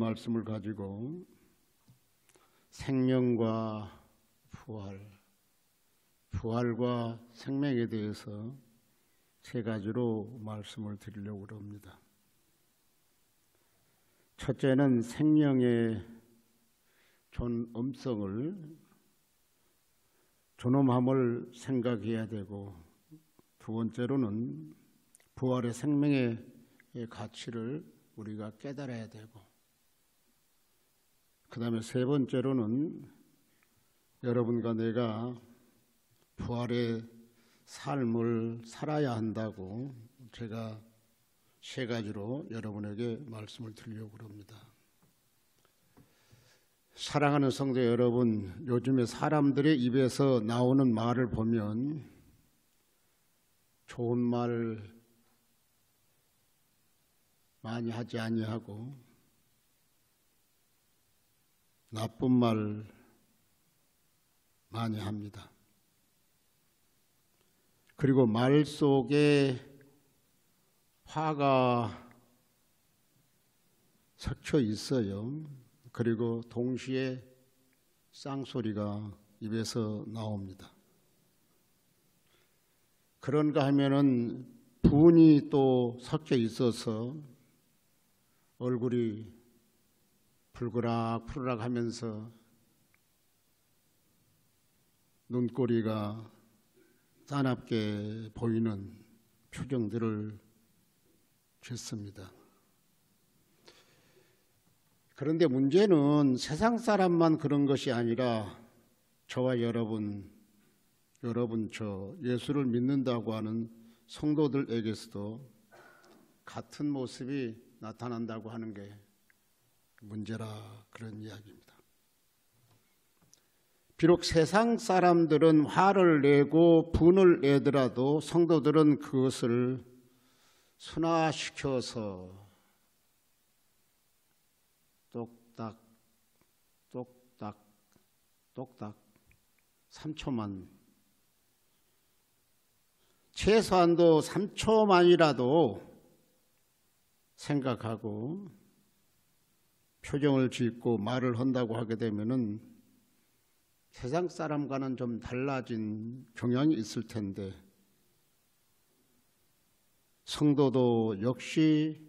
말씀을 가지고 생명과 부활과 생명에 대해서 세 가지로 말씀을 드리려고 합니다. 첫째는 생명의 존엄함을 생각해야 되고, 두 번째로는 부활의 생명의 가치를 우리가 깨달아야 되고, 그 다음에 세 번째로는 여러분과 내가 부활의 삶을 살아야 한다고 제가 세 가지로 여러분에게 말씀을 드리려고 합니다. 사랑하는 성도 여러분, 요즘에 사람들의 입에서 나오는 말을 보면 좋은 말 많이 하지 아니하고 나쁜 말 많이 합니다. 그리고 말 속에 화가 섞여 있어요. 그리고 동시에 쌍소리가 입에서 나옵니다. 그런가 하면은 분이 또 섞여 있어서 얼굴이 푸르락 하면서 눈꼬리가 싸납게 보이는 표정들을 짓습니다. 그런데 문제는 세상 사람만 그런 것이 아니라 저와 여러분 저 예수를 믿는다고 하는 성도들에게서도 같은 모습이 나타난다고 하는 게 문제라, 그런 이야기입니다. 비록 세상 사람들은 화를 내고 분을 내더라도 성도들은 그것을 순화시켜서 똑딱 3초만, 최소한도 3초만이라도 생각하고 표정을 짓고 말을 한다고 하게 되면은 세상 사람과는 좀 달라진 경향이 있을 텐데, 성도도 역시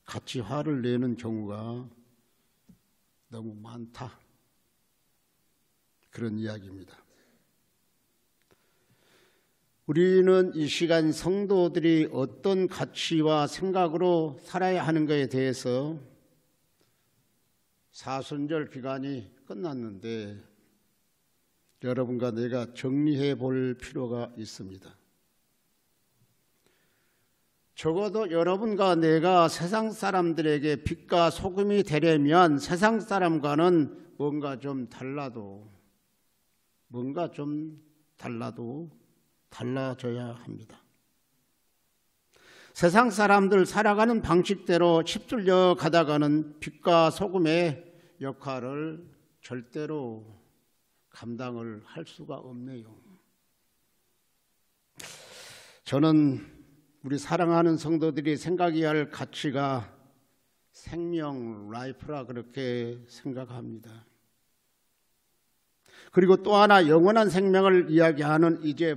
같이 화를 내는 경우가 너무 많다, 그런 이야기입니다. 우리는 이 시간 성도들이 어떤 가치와 생각으로 살아야 하는 것에 대해서 사순절 기간이 끝났는데 여러분과 내가 정리해 볼 필요가 있습니다. 적어도 여러분과 내가 세상 사람들에게 빛과 소금이 되려면 세상 사람과는 뭔가 좀 달라도 달라져야 합니다. 세상 사람들 살아가는 방식대로 휩쓸려 가다가는 빛과 소금의 역할을 절대로 감당을 할 수가 없네요. 저는 우리 사랑하는 성도들이 생각해야 할 가치가 생명, 라이프라 그렇게 생각합니다. 그리고 또 하나 영원한 생명을 이야기하는 이제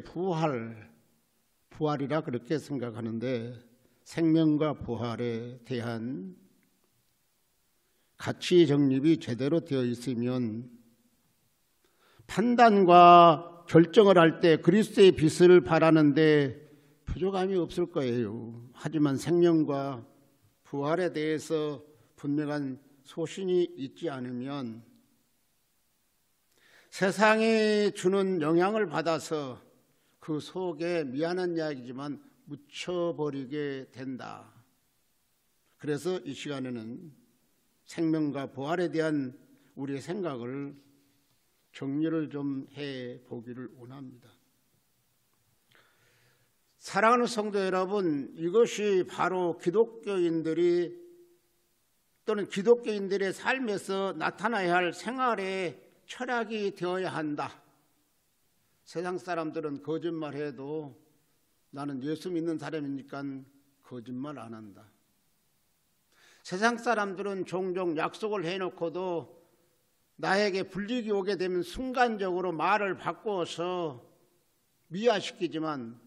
부활이라 그렇게 생각하는데, 생명과 부활에 대한 가치 정립이 제대로 되어 있으면 판단과 결정을 할 때 그리스도의 빛을 바라는데 부족함이 없을 거예요. 하지만 생명과 부활에 대해서 분명한 소신이 있지 않으면 세상이 주는 영향을 받아서 그 속에 미안한 이야기지만 묻혀버리게 된다. 그래서 이 시간에는 생명과 부활에 대한 우리의 생각을 정리를 좀 해보기를 원합니다. 사랑하는 성도 여러분, 이것이 바로 기독교인들이 또는 기독교인들의 삶에서 나타나야 할 생활의 철학이 되어야 한다. 세상 사람들은 거짓말해도 나는 예수 믿는 사람이니까 거짓말 안 한다. 세상 사람들은 종종 약속을 해놓고도 나에게 불이익이 오게 되면 순간적으로 말을 바꾸어서 미화시키지만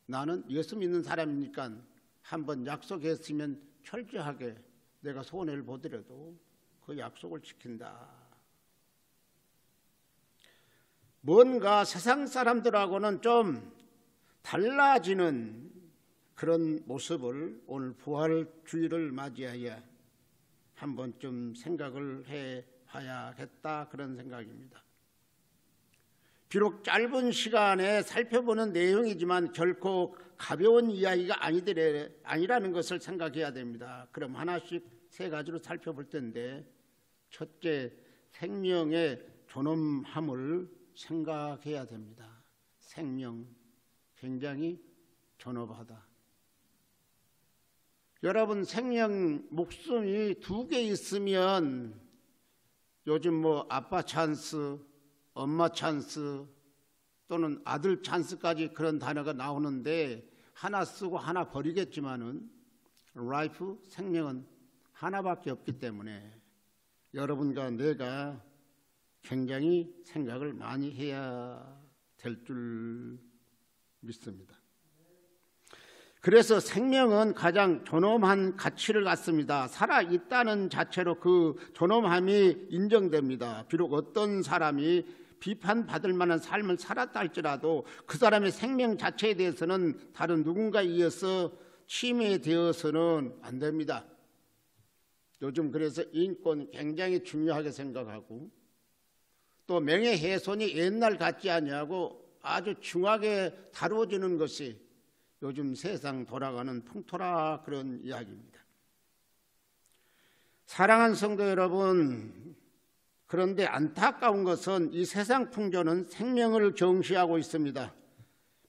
나는 예수 믿는 사람이니까 한번 약속했으면 철저하게 내가 손해를 보더라도 그 약속을 지킨다. 뭔가 세상 사람들하고는 좀 달라지는 그런 모습을 오늘 부활주의를 맞이하여 한번 좀 생각을 해봐야겠다, 그런 생각입니다. 비록 짧은 시간에 살펴보는 내용이지만 결코 가벼운 이야기가 아니라는 것을 생각해야 됩니다. 그럼 하나씩 세 가지로 살펴볼 텐데, 첫째, 생명의 존엄함을 생각해야 됩니다. 생명, 굉장히 존엄하다. 여러분, 생명, 목숨이 2개 있으면 요즘 뭐 아빠 찬스, 엄마 찬스 또는 아들 찬스까지 그런 단어가 나오는데 하나 쓰고 하나 버리겠지만은 라이프, 생명은 하나밖에 없기 때문에 여러분과 내가 굉장히 생각을 많이 해야 될 줄 믿습니다. 그래서 생명은 가장 존엄한 가치를 갖습니다. 살아있다는 자체로 그 존엄함이 인정됩니다. 비록 어떤 사람이 비판받을 만한 삶을 살았다 할지라도 그 사람의 생명 자체에 대해서는 다른 누군가에 의해서 침해되어서는 안 됩니다. 요즘 그래서 인권 굉장히 중요하게 생각하고 또 명예훼손이 옛날 같지 아니하고 아주 중하게 다루어지는 것이 요즘 세상 돌아가는 풍토라, 그런 이야기입니다. 사랑하는 성도 여러분, 그런데 안타까운 것은 이 세상 풍조는 생명을 경시하고 있습니다.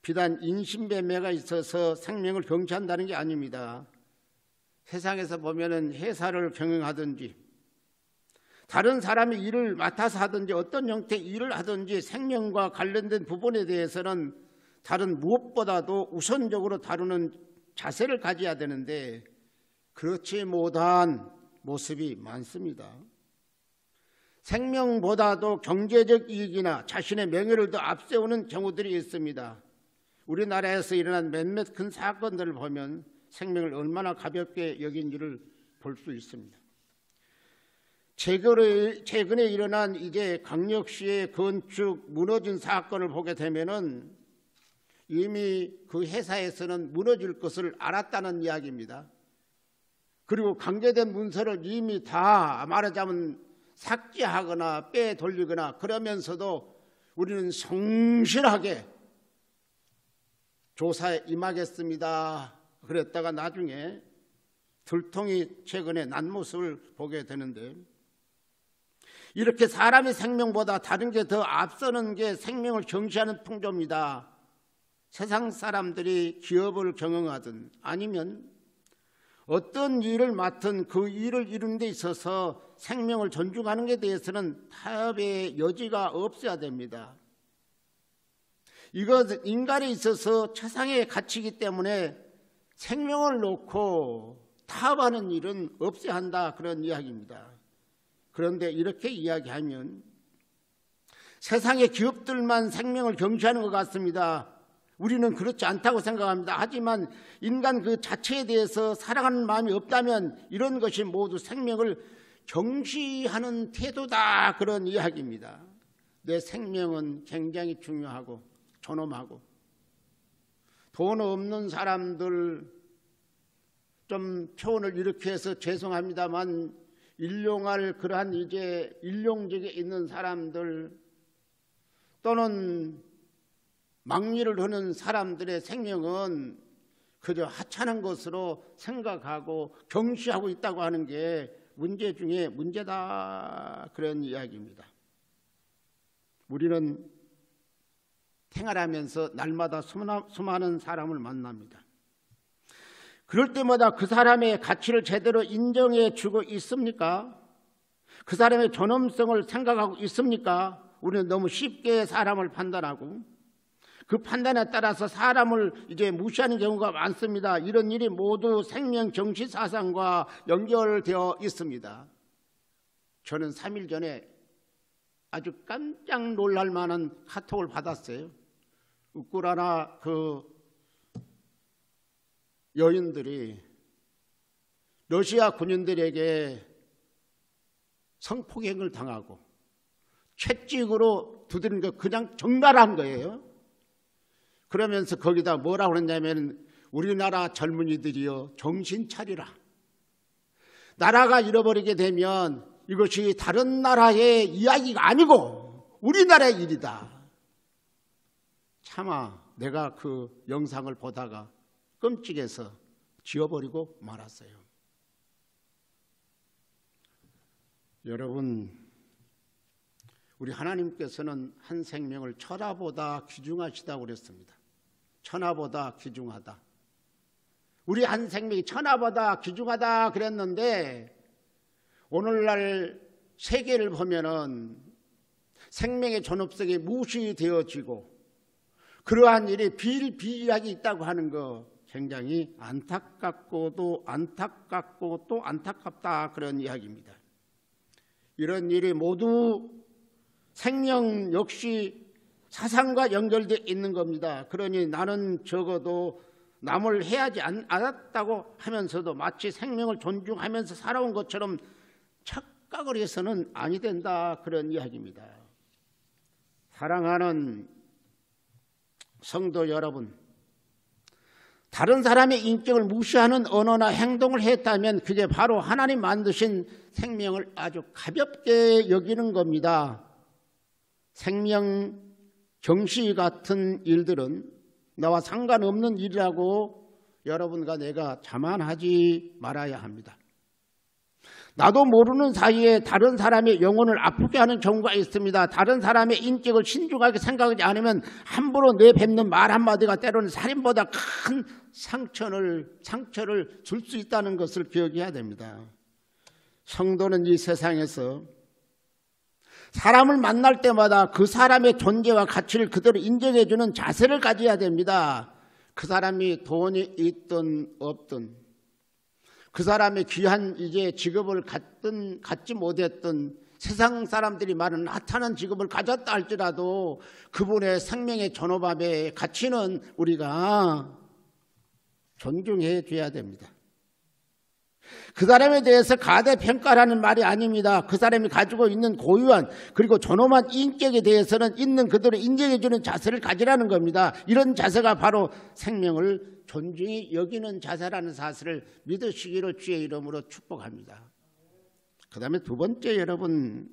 비단 인신매매가 있어서 생명을 경시한다는 게 아닙니다. 세상에서 보면은 회사를 경영하든지 다른 사람이 일을 맡아서 하든지 어떤 형태의 일을 하든지 생명과 관련된 부분에 대해서는 다른 무엇보다도 우선적으로 다루는 자세를 가져야 되는데 그렇지 못한 모습이 많습니다. 생명보다도 경제적 이익이나 자신의 명예를 더 앞세우는 경우들이 있습니다. 우리나라에서 일어난 몇몇 큰 사건들을 보면 생명을 얼마나 가볍게 여긴지를 볼 수 있습니다. 최근에 일어난 이제 광역시의 건축 무너진 사건을 보게 되면은 이미 그 회사에서는 무너질 것을 알았다는 이야기입니다. 그리고 강제된 문서를 이미 다 말하자면 삭제하거나 빼돌리거나 그러면서도 우리는 성실하게 조사에 임하겠습니다. 그랬다가 나중에 들통이 최근에 난 모습을 보게 되는데, 이렇게 사람의 생명보다 다른 게 더 앞서는 게 생명을 경시하는 풍조입니다. 세상 사람들이 기업을 경영하든 아니면 어떤 일을 맡은 그 일을 이루는 데 있어서 생명을 존중하는 데 대해서는 타협의 여지가 없어야 됩니다. 이것은 인간에 있어서 최상의 가치이기 때문에 생명을 놓고 타협하는 일은 없어야 한다, 그런 이야기입니다. 그런데 이렇게 이야기하면 세상의 기업들만 생명을 경시하는 것 같습니다. 우리는 그렇지 않다고 생각합니다. 하지만 인간 그 자체에 대해서 사랑하는 마음이 없다면 이런 것이 모두 생명을 경시하는 태도다, 그런 이야기입니다. 내 생명은 굉장히 중요하고 존엄하고, 돈 없는 사람들, 좀 표현을 이렇게 해서 죄송합니다만 일용할 그러한 이제 일용직에 있는 사람들 또는 막리를 하는 사람들의 생명은 그저 하찮은 것으로 생각하고 경시하고 있다고 하는 게 문제 중에 문제다, 그런 이야기입니다. 우리는 생활하면서 날마다 수많은 사람을 만납니다. 그럴 때마다 그 사람의 가치를 제대로 인정해 주고 있습니까? 그 사람의 존엄성을 생각하고 있습니까? 우리는 너무 쉽게 사람을 판단하고 그 판단에 따라서 사람을 이제 무시하는 경우가 많습니다. 이런 일이 모두 생명 정시 사상과 연결되어 있습니다. 저는 3일 전에 아주 깜짝 놀랄 만한 카톡을 받았어요. 우크라이나 그 여인들이 러시아 군인들에게 성폭행을 당하고 채찍으로 두드린 거 그냥 정말한 거예요. 그러면서 거기다 뭐라고 그랬냐면 우리나라 젊은이들이여 정신 차리라. 나라가 잃어버리게 되면 이것이 다른 나라의 이야기가 아니고 우리나라의 일이다. 차마 내가 그 영상을 보다가 끔찍해서 지워버리고 말았어요. 여러분, 우리 하나님께서는 한 생명을 천하보다 귀중하시다고 그랬습니다. 천하보다 귀중하다. 우리 한 생명이 천하보다 귀중하다 그랬는데 오늘날 세계를 보면은 생명의 존엄성이 무시되어지고 그러한 일이 비일비재하게 있다고 하는 거 굉장히 안타깝고 또 안타깝다 그런 이야기입니다. 이런 일이 모두 생명 역시 사상과 연결되어 있는 겁니다. 그러니 나는 적어도 남을 해하지 않았다고 하면서도 마치 생명을 존중하면서 살아온 것처럼 착각을 해서는 아니 된다 그런 이야기입니다. 사랑하는 성도 여러분, 다른 사람의 인격을 무시하는 언어나 행동을 했다면 그게 바로 하나님 만드신 생명을 아주 가볍게 여기는 겁니다. 생명 정시 같은 일들은 나와 상관없는 일이라고 여러분과 내가 자만하지 말아야 합니다. 나도 모르는 사이에 다른 사람의 영혼을 아프게 하는 경우가 있습니다. 다른 사람의 인격을 신중하게 생각하지 않으면 함부로 내뱉는 말 한마디가 때로는 살인보다 큰 상처를 줄 수 있다는 것을 기억해야 됩니다. 성도는 이 세상에서 사람을 만날 때마다 그 사람의 존재와 가치를 그대로 인정해주는 자세를 가져야 됩니다. 그 사람이 돈이 있든 없든 그 사람의 귀한 이제 직업을 갖지 못했던 세상 사람들이 말하는 핫한 직업을 가졌다 할지라도 그분의 생명의 존엄함의 가치는 우리가 존중해 줘야 됩니다. 그 사람에 대해서 가대평가라는 말이 아닙니다. 그 사람이 가지고 있는 고유한 그리고 존엄한 인격에 대해서는 있는 그대로 인정해 주는 자세를 가지라는 겁니다. 이런 자세가 바로 생명을 존중히 여기는 자세라는 사실을 믿으시기를 주의 이름으로 축복합니다. 그 다음에 두 번째, 여러분,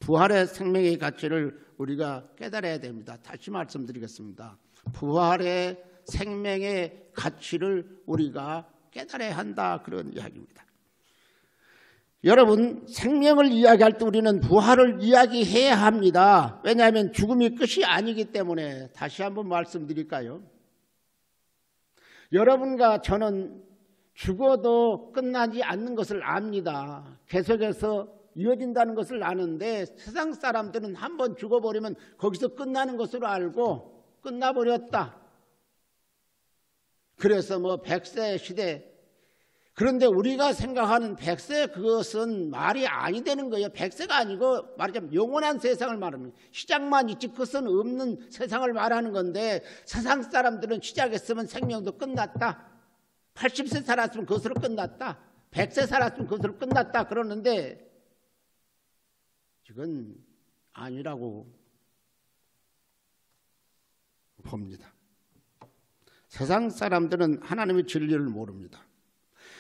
부활의 생명의 가치를 우리가 깨달아야 됩니다. 다시 말씀드리겠습니다. 부활의 생명의 가치를 우리가 깨달아야 한다 그런 이야기입니다. 여러분, 생명을 이야기할 때 우리는 부활을 이야기해야 합니다. 왜냐하면 죽음이 끝이 아니기 때문에. 다시 한번 말씀드릴까요? 여러분과 저는 죽어도 끝나지 않는 것을 압니다. 계속해서 이어진다는 것을 아는데 세상 사람들은 한번 죽어버리면 거기서 끝나는 것으로 알고 끝나버렸다. 그래서 뭐 100세 시대, 그런데 우리가 생각하는 100세 그것은 말이 아니 되는 거예요. 100세가 아니고 말하자면 영원한 세상을 말하는, 시작만 있지 끝은 없는 세상을 말하는 건데 세상 사람들은 시작했으면 생명도 끝났다. 80세 살았으면 그것으로 끝났다. 100세 살았으면 그것으로 끝났다 그러는데 이건 아니라고 봅니다. 세상 사람들은 하나님의 진리를 모릅니다.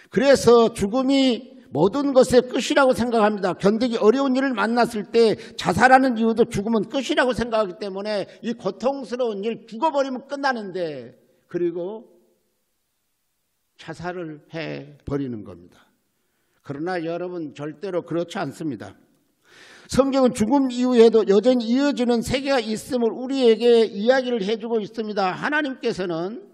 그래서 죽음이 모든 것의 끝이라고 생각합니다. 견디기 어려운 일을 만났을 때 자살하는 이유도 죽음은 끝이라고 생각하기 때문에 이 고통스러운 일 죽어버리면 끝나는데 그리고 자살을 해버리는 겁니다. 그러나 여러분 절대로 그렇지 않습니다. 성경은 죽음 이후에도 여전히 이어지는 세계가 있음을 우리에게 이야기를 해주고 있습니다. 하나님께서는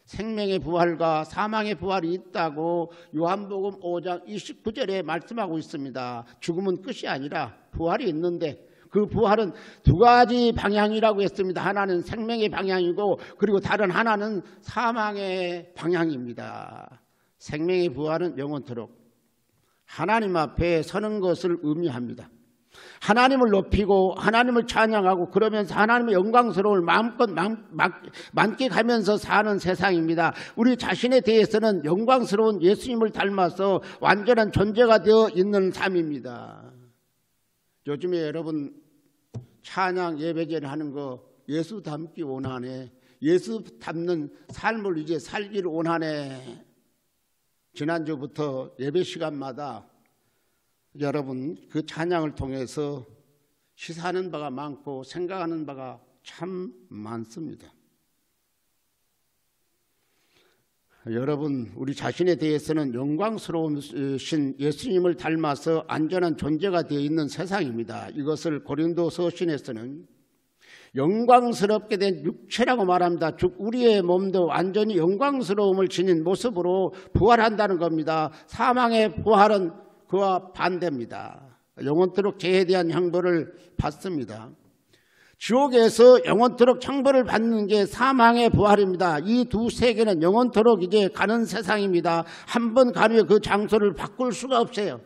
생명의 부활과 사망의 부활이 있다고 요한복음 5장 29절에 말씀하고 있습니다. 죽음은 끝이 아니라 부활이 있는데 그 부활은 두 가지 방향이라고 했습니다. 하나는 생명의 방향이고 그리고 다른 하나는 사망의 방향입니다. 생명의 부활은 영원토록 하나님 앞에 서는 것을 의미합니다. 하나님을 높이고 하나님을 찬양하고 그러면서 하나님의 영광스러움을 마음껏 만끽하면서 사는 세상입니다. 우리 자신에 대해서는 영광스러운 예수님을 닮아서 완전한 존재가 되어 있는 삶입니다. 요즘에 여러분 찬양 예배제를 하는 거 예수 닮기 원하네. 예수 닮는 삶을 이제 살기를 원하네. 지난주부터 예배 시간마다 여러분 그 찬양을 통해서 시사하는 바가 많고 생각하는 바가 참 많습니다. 여러분 우리 자신에 대해서는 영광스러우신 예수님을 닮아서 안전한 존재가 되어 있는 세상입니다. 이것을 고린도서신에서는 영광스럽게 된 육체라고 말합니다. 즉 우리의 몸도 완전히 영광스러움을 지닌 모습으로 부활한다는 겁니다. 사망의 부활은 그와 반대입니다. 영원토록 죄에 대한 형벌을 받습니다. 지옥에서 영원토록 형벌을 받는 게 사망의 부활입니다. 이 두 세계는 영원토록 이제 가는 세상입니다. 한 번 가면 그 장소를 바꿀 수가 없어요.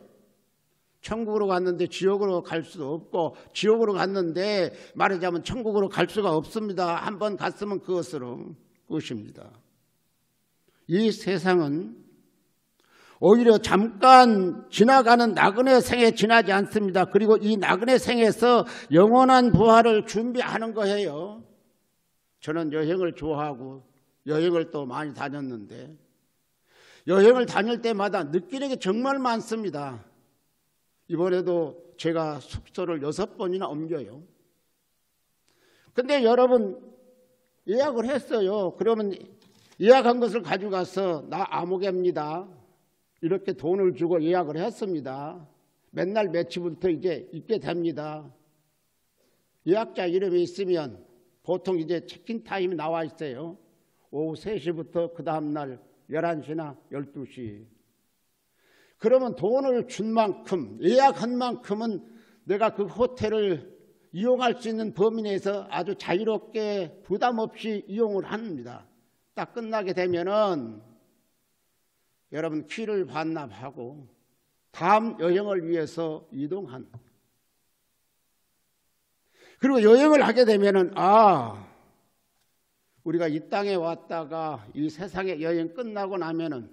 천국으로 갔는데 지옥으로 갈 수도 없고 지옥으로 갔는데 말하자면 천국으로 갈 수가 없습니다. 한 번 갔으면 그것으로 끝입니다. 이 세상은 오히려 잠깐 지나가는 나그네 생에 지나지 않습니다. 그리고 이 나그네 생에서 영원한 부활을 준비하는 거예요. 저는 여행을 좋아하고 여행을 또 많이 다녔는데 여행을 다닐 때마다 느끼는 게 정말 많습니다. 이번에도 제가 숙소를 6번이나 옮겨요. 근데 여러분 예약을 했어요. 그러면 예약한 것을 가져가서 나 아무개입니다. 이렇게 돈을 주고 예약을 했습니다. 맨날 며칠부터 이제 있게 됩니다. 예약자 이름이 있으면 보통 이제 체크인 타임이 나와 있어요. 오후 3시부터 그 다음날 11시나 12시. 그러면 돈을 준 만큼 예약한 만큼은 내가 그 호텔을 이용할 수 있는 범위 내에서 아주 자유롭게 부담 없이 이용을 합니다. 딱 끝나게 되면은 여러분 키를 반납하고 다음 여행을 위해서 이동한. 그리고 여행을 하게 되면은 우리가 이 땅에 왔다가 이 세상의 여행 끝나고 나면은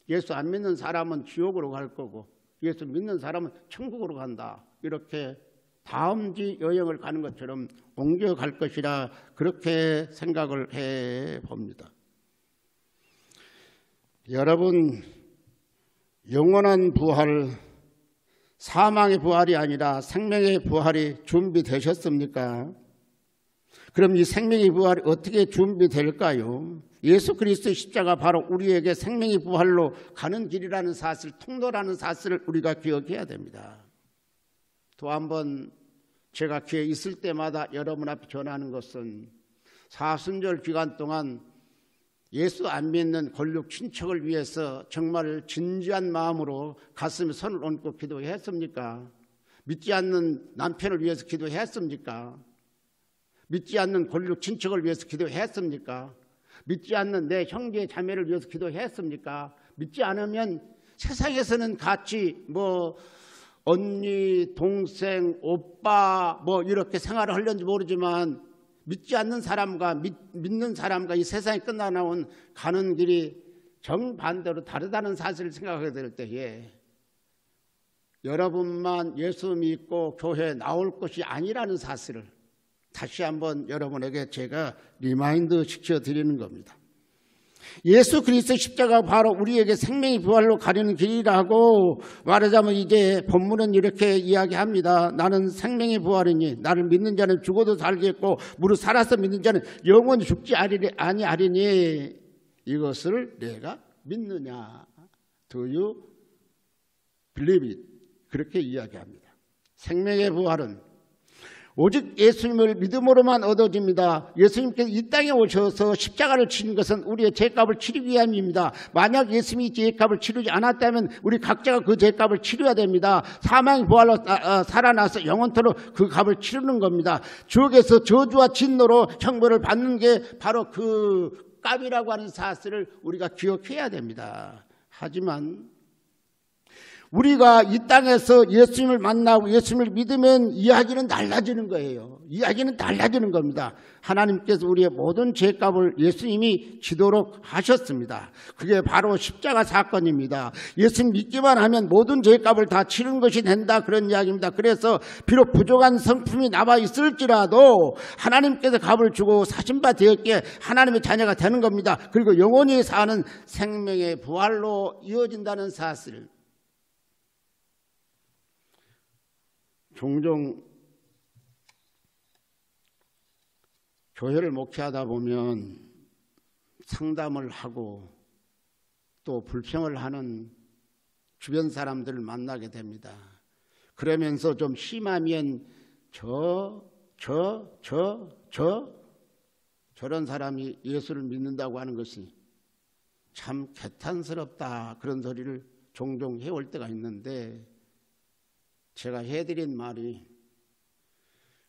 예수 안 믿는 사람은 지옥으로 갈 거고 예수 믿는 사람은 천국으로 간다. 이렇게 다음지 여행을 가는 것처럼 옮겨갈 것이라 그렇게 생각을 해봅니다. 여러분 영원한 부활, 사망의 부활이 아니라 생명의 부활이 준비되셨습니까? 그럼 이 생명의 부활이 어떻게 준비될까요? 예수 그리스도의 십자가 바로 우리에게 생명의 부활로 가는 길이라는 사실, 통로라는 사실을 우리가 기억해야 됩니다. 또 한 번 제가 기회 있을 때마다 여러분 앞에 전하는 것은 사순절 기간 동안 예수 안 믿는 권력 친척을 위해서 정말 진지한 마음으로 가슴에 손을 얹고 기도했습니까? 믿지 않는 남편을 위해서 기도했습니까? 믿지 않는 권력 친척을 위해서 기도했습니까? 믿지 않는 내 형제 자매를 위해서 기도했습니까? 믿지 않으면 세상에서는 같이 언니, 동생, 오빠 이렇게 생활을 하려는지 모르지만 믿지 않는 사람과 믿는 사람과 이 세상에 끝나나온 가는 길이 정반대로 다르다는 사실을 생각하게 될 때에 여러분만 예수 믿고 교회에 나올 것이 아니라는 사실을 다시 한번 여러분에게 제가 리마인드 시켜드리는 겁니다. 예수 그리스도 십자가 바로 우리에게 생명의 부활로 가려는 길이라고 말하자면 이제 본문은 이렇게 이야기합니다. 나는 생명의 부활이니 나를 믿는 자는 죽어도 살겠고 무릇 살아서 믿는 자는 영원히 죽지 아니하리니 이것을 내가 믿느냐? Do you believe it? 그렇게 이야기합니다. 생명의 부활은 오직 예수님을 믿음으로만 얻어집니다. 예수님께서 이 땅에 오셔서 십자가를 치는 것은 우리의 죄값을 치르기 위함입니다. 만약 예수님이 죄값을 치르지 않았다면 우리 각자가 그 죄값을 치러야 됩니다. 사망의 부활로 살아나서 영원토록 그 값을 치르는 겁니다. 지옥에서 저주와 진노로 형벌을 받는 게 바로 그 값이라고 하는 사실을 우리가 기억해야 됩니다. 하지만 우리가 이 땅에서 예수님을 만나고 예수님을 믿으면 이야기는 달라지는 거예요. 이야기는 달라지는 겁니다. 하나님께서 우리의 모든 죄값을 예수님이 지도록 하셨습니다. 그게 바로 십자가 사건입니다. 예수님 믿기만 하면 모든 죄값을 다 치른 것이 된다, 그런 이야기입니다. 그래서 비록 부족한 성품이 남아 있을지라도 하나님께서 값을 주고 사신바 되었기에 하나님의 자녀가 되는 겁니다. 그리고 영원히 사는 생명의 부활로 이어진다는 사실. 종종 교회를 목회하다 보면 상담을 하고 또 불평을 하는 주변 사람들을 만나게 됩니다. 그러면서 좀 심하면 저런 사람이 예수를 믿는다고 하는 것이 참 개탄스럽다, 그런 소리를 종종 해올 때가 있는데, 제가 해드린 말이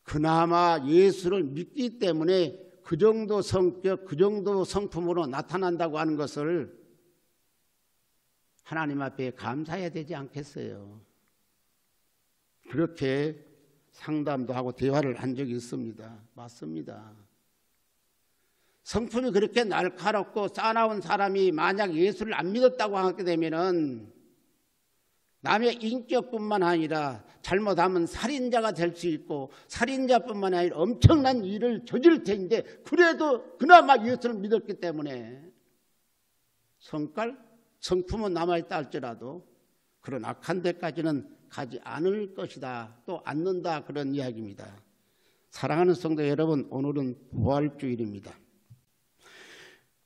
그나마 예수를 믿기 때문에 그 정도 성격, 그 정도 성품으로 나타난다고 하는 것을 하나님 앞에 감사해야 되지 않겠어요? 그렇게 상담도 하고 대화를 한 적이 있습니다. 맞습니다. 성품이 그렇게 날카롭고 싸나운 사람이 만약 예수를 안 믿었다고 하게 되면은 남의 인격뿐만 아니라 잘못하면 살인자가 될 수 있고, 살인자뿐만 아니라 엄청난 일을 저지를 텐데, 그래도 그나마 예수를 믿었기 때문에 성품은 남아있다 할지라도 그런 악한 데까지는 가지 않을 것이다, 또 않는다, 그런 이야기입니다. 사랑하는 성도 여러분, 오늘은 부활주일입니다.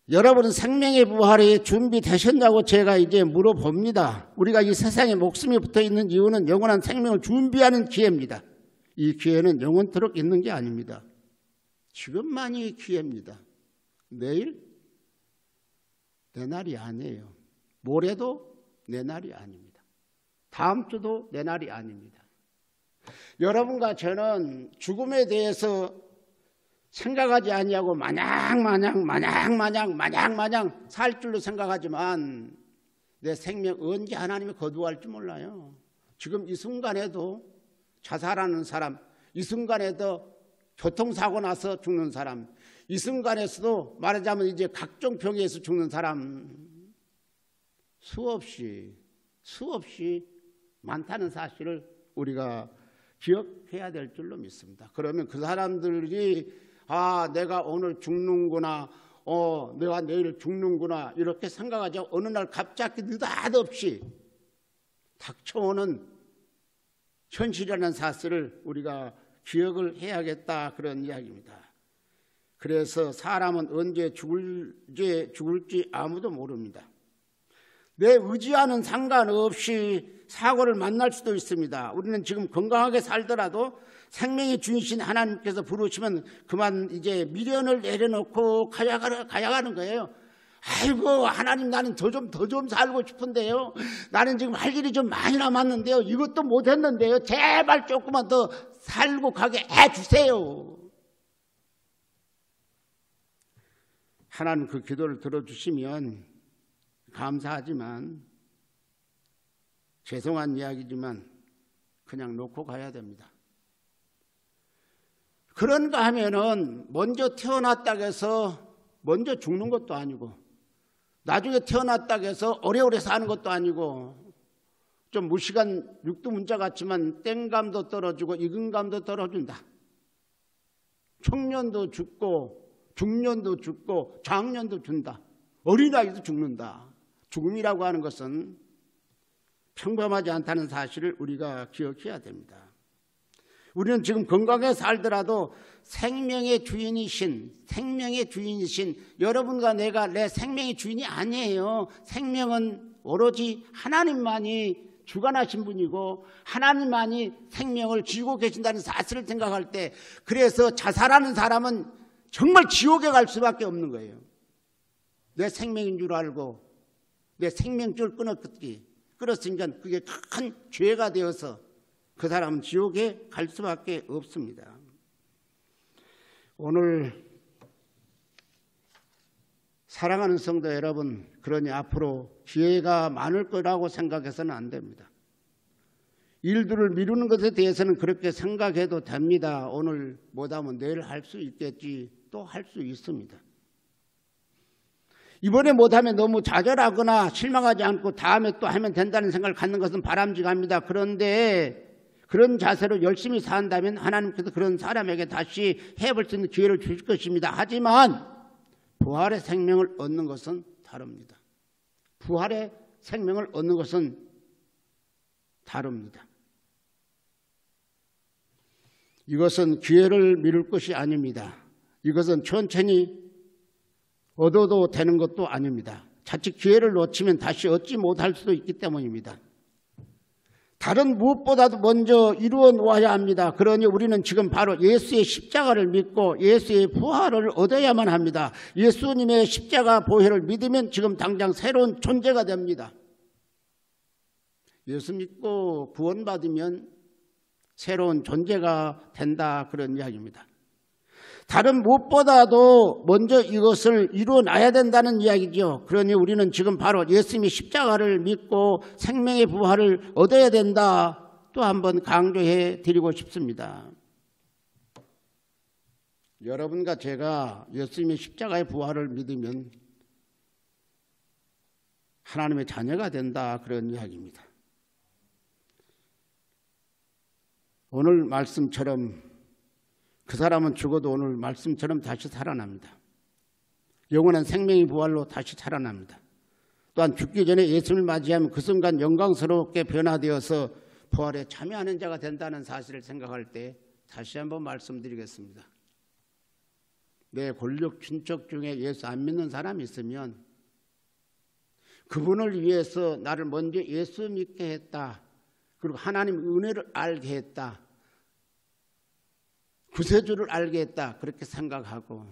여러분은 생명의 부활이 준비되셨냐고 제가 이제 물어봅니다. 우리가 이 세상에 목숨이 붙어있는 이유는 영원한 생명을 준비하는 기회입니다. 이 기회는 영원토록 있는 게 아닙니다. 지금만이 기회입니다. 내일 내 날이 아니에요. 모레도 내 날이 아닙니다. 다음 주도 내 날이 아닙니다. 여러분과 저는 죽음에 대해서 생각하지 아니하고 마냥 살 줄로 생각하지만 내 생명 언제 하나님이 거두할지 몰라요. 지금 이 순간에도 자살하는 사람, 이 순간에도 교통사고 나서 죽는 사람, 이 순간에서도 말하자면 이제 각종 병에서 죽는 사람, 수없이 많다는 사실을 우리가 기억해야 될 줄로 믿습니다. 그러면 그 사람들이 내가 오늘 죽는구나, 내가 내일 죽는구나, 이렇게 생각하지 않고 어느 날 갑자기 느닷없이 닥쳐오는 현실이라는 사실을 우리가 기억을 해야겠다, 그런 이야기입니다. 그래서 사람은 언제 죽을지 아무도 모릅니다. 내 의지와는 상관없이 사고를 만날 수도 있습니다. 우리는 지금 건강하게 살더라도 생명의 주인이신 하나님께서 부르시면 그만 이제 미련을 내려놓고 가야가는 거예요. 아이고, 하나님, 나는 더 좀 살고 싶은데요. 나는 지금 할 일이 좀 많이 남았는데요. 이것도 못했는데요. 제발 조금만 더 살고 가게 해주세요. 하나님 그 기도를 들어주시면 감사하지만, 죄송한 이야기지만 그냥 놓고 가야 됩니다. 그런가 하면은 먼저 태어났다고 해서 먼저 죽는 것도 아니고, 나중에 태어났다고 해서 오래오래 사는 것도 아니고, 좀 무시간 육두문자 같지만 땡감도 떨어지고 익은감도 떨어진다. 청년도 죽고 중년도 죽고 장년도 죽는다. 어린아이도 죽는다. 죽음이라고 하는 것은 평범하지 않다는 사실을 우리가 기억해야 됩니다. 우리는 지금 건강하게 살더라도 생명의 주인이신 여러분과 내가 내 생명의 주인이 아니에요. 생명은 오로지 하나님만이 주관하신 분이고 하나님만이 생명을 쥐고 계신다는 사실을 생각할 때, 그래서 자살하는 사람은 정말 지옥에 갈 수밖에 없는 거예요. 내 생명인 줄 알고 내 생명줄 끊었으니까 그게 큰 죄가 되어서 그 사람은 지옥에 갈 수밖에 없습니다. 오늘 사랑하는 성도 여러분, 그러니 앞으로 기회가 많을 거라고 생각해서는 안 됩니다. 일들을 미루는 것에 대해서는 그렇게 생각해도 됩니다. 오늘 못하면 내일 할 수 있겠지, 또 할 수 있습니다. 이번에 못하면 너무 좌절하거나 실망하지 않고 다음에 또 하면 된다는 생각을 갖는 것은 바람직합니다. 그런데 그런 자세로 열심히 산다면 하나님께서 그런 사람에게 다시 해볼 수 있는 기회를 주실 것입니다. 하지만 부활의 생명을 얻는 것은 다릅니다. 부활의 생명을 얻는 것은 다릅니다. 이것은 기회를 미룰 것이 아닙니다. 이것은 천천히 얻어도 되는 것도 아닙니다. 자칫 기회를 놓치면 다시 얻지 못할 수도 있기 때문입니다. 다른 무엇보다도 먼저 이루어 놓아야 합니다. 그러니 우리는 지금 바로 예수의 십자가를 믿고 예수의 부활을 얻어야만 합니다. 예수님의 십자가 보혈을 믿으면 지금 당장 새로운 존재가 됩니다. 예수 믿고 구원받으면 새로운 존재가 된다, 그런 이야기입니다. 다른 무엇보다도 먼저 이것을 이루어놔야 된다는 이야기죠. 그러니 우리는 지금 바로 예수님의 십자가를 믿고 생명의 부활을 얻어야 된다, 또 한번 강조해 드리고 싶습니다. 여러분과 제가 예수님의 십자가의 부활을 믿으면 하나님의 자녀가 된다, 그런 이야기입니다. 오늘 말씀처럼 그 사람은 죽어도 오늘 말씀처럼 다시 살아납니다. 영원한 생명의 부활로 다시 살아납니다. 또한 죽기 전에 예수님을 맞이하면 그 순간 영광스럽게 변화되어서 부활에 참여하는 자가 된다는 사실을 생각할 때 다시 한번 말씀드리겠습니다. 내 권력 친척 중에 예수 안 믿는 사람이 있으면 그분을 위해서 나를 먼저 예수 믿게 했다, 그리고 하나님 은혜를 알게 했다, 구세주를 알게 했다, 그렇게 생각하고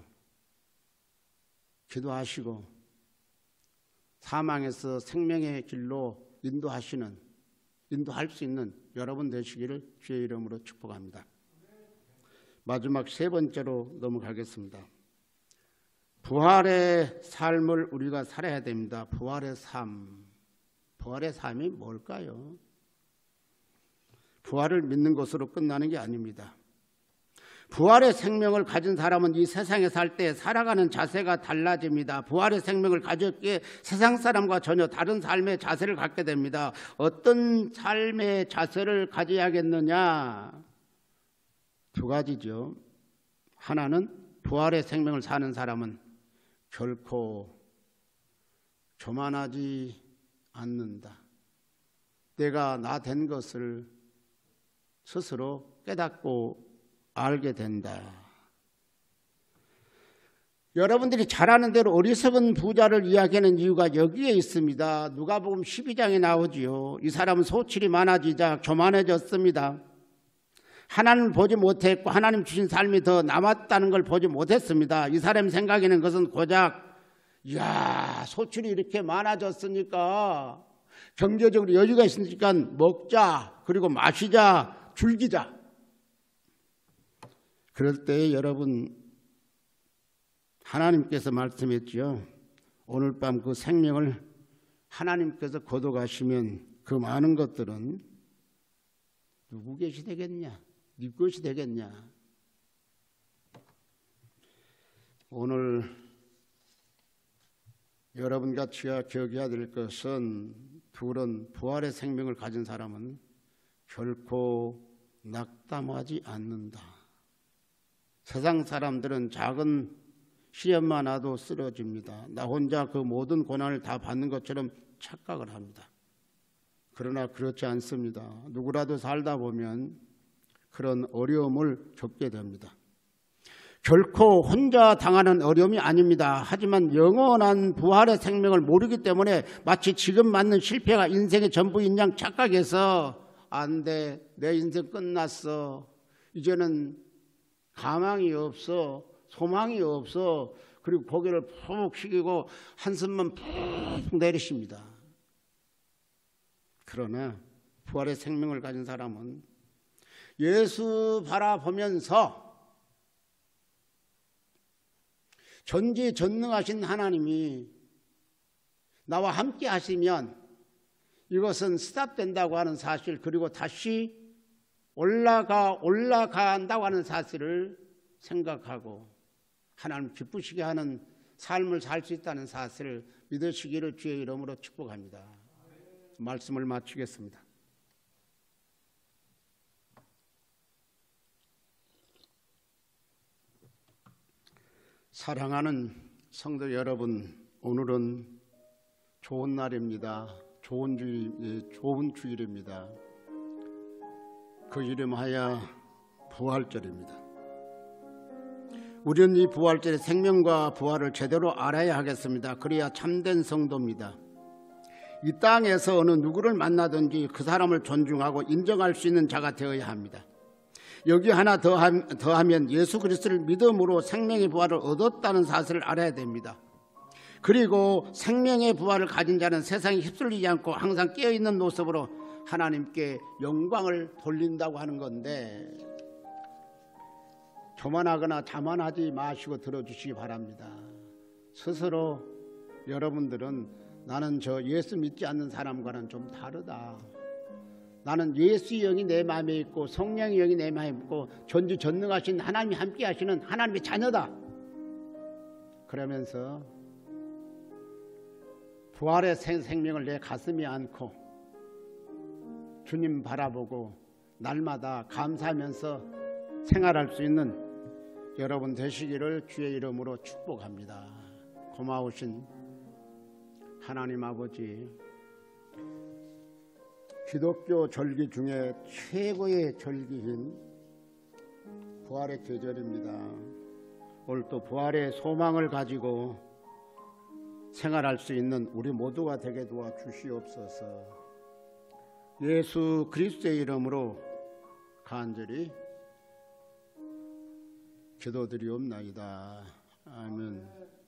기도하시고 사망에서 생명의 길로 인도할 수 있는 여러분 되시기를 주의 이름으로 축복합니다. 마지막 세 번째로 넘어가겠습니다. 부활의 삶을 우리가 살아야 됩니다. 부활의 삶. 부활의 삶이 뭘까요? 부활을 믿는 것으로 끝나는 게 아닙니다. 부활의 생명을 가진 사람은 이 세상에 살 때 살아가는 자세가 달라집니다. 부활의 생명을 가졌기에 세상 사람과 전혀 다른 삶의 자세를 갖게 됩니다. 어떤 삶의 자세를 가져야겠느냐? 두 가지죠. 하나는 부활의 생명을 사는 사람은 결코 교만하지 않는다. 내가 나 된 것을 스스로 깨닫고 알게 된다. 여러분들이 잘 아는 대로 어리석은 부자를 이야기하는 이유가 여기에 있습니다. 누가복음 12장에 나오지요. 이 사람은 소출이 많아지자 교만해졌습니다. 하나님을 보지 못했고 하나님 주신 삶이 더 남았다는 걸 보지 못했습니다. 이 사람 생각에는 그것은 고작 소출이 이렇게 많아졌으니까 경제적으로 여유가 있으니까 먹자, 그리고 마시자, 즐기자. 그럴 때 여러분, 하나님께서 말씀했죠. 오늘 밤 그 생명을 하나님께서 거둬가시면 그 많은 것들은 누구 것이 되겠냐? 네 것이 되겠냐? 오늘 여러분과 제가 기억해야 될 것은 부활의 생명을 가진 사람은 결코 낙담하지 않는다. 세상 사람들은 작은 시련만 와도 쓰러집니다. 나 혼자 그 모든 고난을 다 받는 것처럼 착각을 합니다. 그러나 그렇지 않습니다. 누구라도 살다 보면 그런 어려움을 겪게 됩니다. 결코 혼자 당하는 어려움이 아닙니다. 하지만 영원한 부활의 생명을 모르기 때문에 마치 지금 맞는 실패가 인생의 전부인 양 착각해서 안 돼, 내 인생 끝났어, 이제는 가망이 없어, 소망이 없어, 그리고 고개를 푹 숙이고 한숨만 푹 내리십니다. 그러나 부활의 생명을 가진 사람은 예수 바라보면서 전지전능하신 하나님이 나와 함께 하시면 이것은 스탑된다고 하는 사실, 그리고 다시 올라간다고 하는 사실을 생각하고 하나님 기쁘시게 하는 삶을 살 수 있다는 사실을 믿으시기를 주의 이름으로 축복합니다. 말씀을 마치겠습니다. 사랑하는 성도 여러분, 오늘은 좋은 날입니다. 좋은 주일입니다. 그 이름하여 부활절입니다. 우리는 이 부활절의 생명과 부활을 제대로 알아야 하겠습니다. 그래야 참된 성도입니다. 이 땅에서 어느 누구를 만나든지 그 사람을 존중하고 인정할 수 있는 자가 되어야 합니다. 여기 하나 더하면 예수 그리스도를 믿음으로 생명의 부활을 얻었다는 사실을 알아야 됩니다. 그리고 생명의 부활을 가진 자는 세상에 휩쓸리지 않고 항상 깨어있는 모습으로 하나님께 영광을 돌린다고 하는 건데, 교만하거나 자만하지 마시고 들어주시기 바랍니다. 스스로 여러분들은 나는 저 예수 믿지 않는 사람과는 좀 다르다, 나는 예수의 영이 내 마음에 있고 성령의 영이 내 마음에 있고 전지전능하신 하나님이 함께 하시는 하나님의 자녀다, 그러면서 부활의 생명을 내 가슴에 안고 주님 바라보고 날마다 감사하면서 생활할 수 있는 여러분 되시기를 주의 이름으로 축복합니다. 고마우신 하나님 아버지, 기독교 절기 중에 최고의 절기인 부활의 계절입니다. 오늘 또 부활의 소망을 가지고 생활할 수 있는 우리 모두가 되게 도와주시옵소서. 예수 그리스도의 이름으로 간절히 기도드리옵나이다. 아멘.